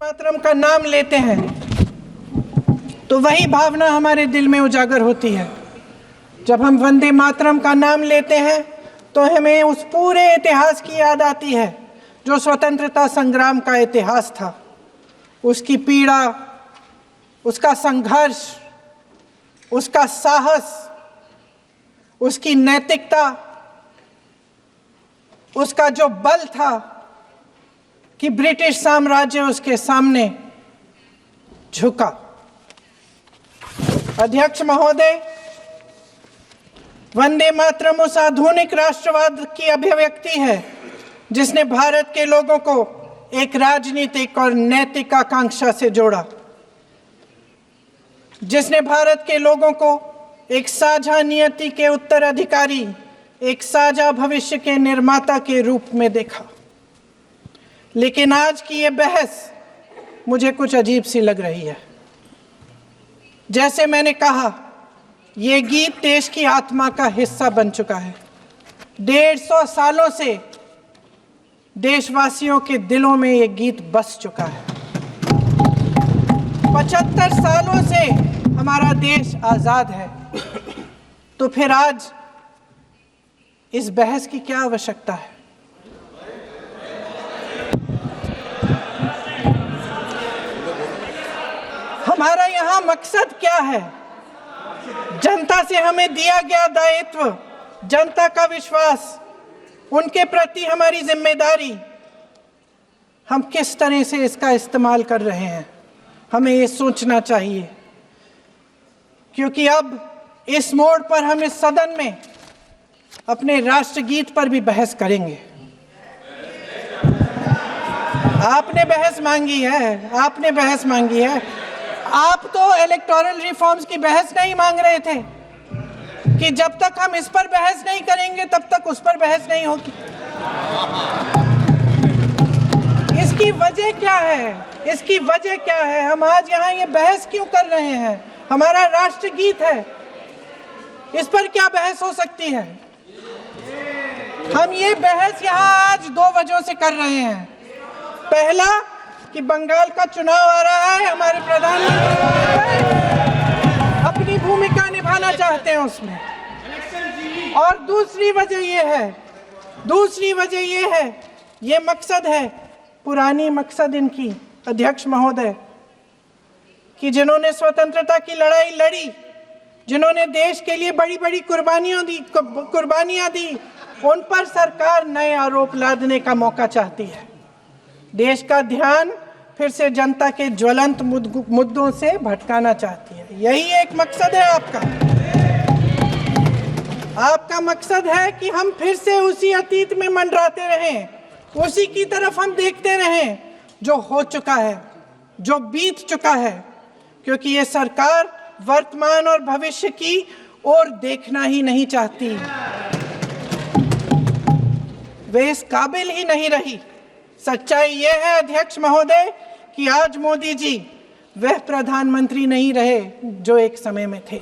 मातरम का नाम लेते हैं तो वही भावना हमारे दिल में उजागर होती है। जब हम वंदे मातरम का नाम लेते हैं तो हमें उस पूरे इतिहास की याद आती है जो स्वतंत्रता संग्राम का इतिहास था, उसकी पीड़ा, उसका संघर्ष, उसका साहस, उसकी नैतिकता, उसका जो बल था कि ब्रिटिश साम्राज्य उसके सामने झुका। अध्यक्ष महोदय, वंदे मातरम उस आधुनिक राष्ट्रवाद की अभिव्यक्ति है जिसने भारत के लोगों को एक राजनीतिक और नैतिक आकांक्षा से जोड़ा, जिसने भारत के लोगों को एक साझा नियति के उत्तराधिकारी, एक साझा भविष्य के निर्माता के रूप में देखा। लेकिन आज की ये बहस मुझे कुछ अजीब सी लग रही है। जैसे मैंने कहा, ये गीत देश की आत्मा का हिस्सा बन चुका है। 150 सालों से देशवासियों के दिलों में ये गीत बस चुका है। 75 सालों से हमारा देश आजाद है, तो फिर आज इस बहस की क्या आवश्यकता है? हमारा यहाँ मकसद क्या है? जनता से हमें दिया गया दायित्व, जनता का विश्वास, उनके प्रति हमारी जिम्मेदारी, हम किस तरह से इसका इस्तेमाल कर रहे हैं, हमें ये सोचना चाहिए। क्योंकि अब इस मोड़ पर हम इस सदन में अपने राष्ट्रगीत पर भी बहस करेंगे। आपने बहस मांगी है, आपने बहस मांगी है। आप तो इलेक्टोरल रिफॉर्म्स की बहस नहीं मांग रहे थे कि जब तक हम इस पर बहस नहीं करेंगे तब तक उस पर बहस नहीं होगी। इसकी वजह क्या है? इसकी वजह क्या है? हम आज यहाँ ये बहस क्यों कर रहे हैं? हमारा राष्ट्रगीत है, इस पर क्या बहस हो सकती है? हम ये बहस यहाँ आज 2 वजहों से कर रहे हैं। पहला कि बंगाल का चुनाव आ रहा है, हमारे प्रधानमंत्री अपनी भूमिका निभाना चाहते हैं उसमें। और दूसरी वजह ये है, ये मकसद है, पुरानी मकसद इनकी, अध्यक्ष महोदय, कि जिन्होंने स्वतंत्रता की लड़ाई लड़ी, जिन्होंने देश के लिए बड़ी बड़ी कुर्बानियां दी, उन पर सरकार नए आरोप लादने का मौका चाहती है। देश का ध्यान फिर से जनता के ज्वलंत मुद्दों से भटकाना चाहती है। यही एक मकसद है आपका। आपका मकसद है कि हम फिर से उसी अतीत में मंडराते रहें, उसी की तरफ हम देखते रहें जो हो चुका है, जो बीत चुका है, क्योंकि ये सरकार वर्तमान और भविष्य की ओर देखना ही नहीं चाहती। वे इस काबिल ही नहीं रही। सच्चाई ये है अध्यक्ष महोदय कि आज मोदी जी वह प्रधानमंत्री नहीं रहे जो एक समय में थे।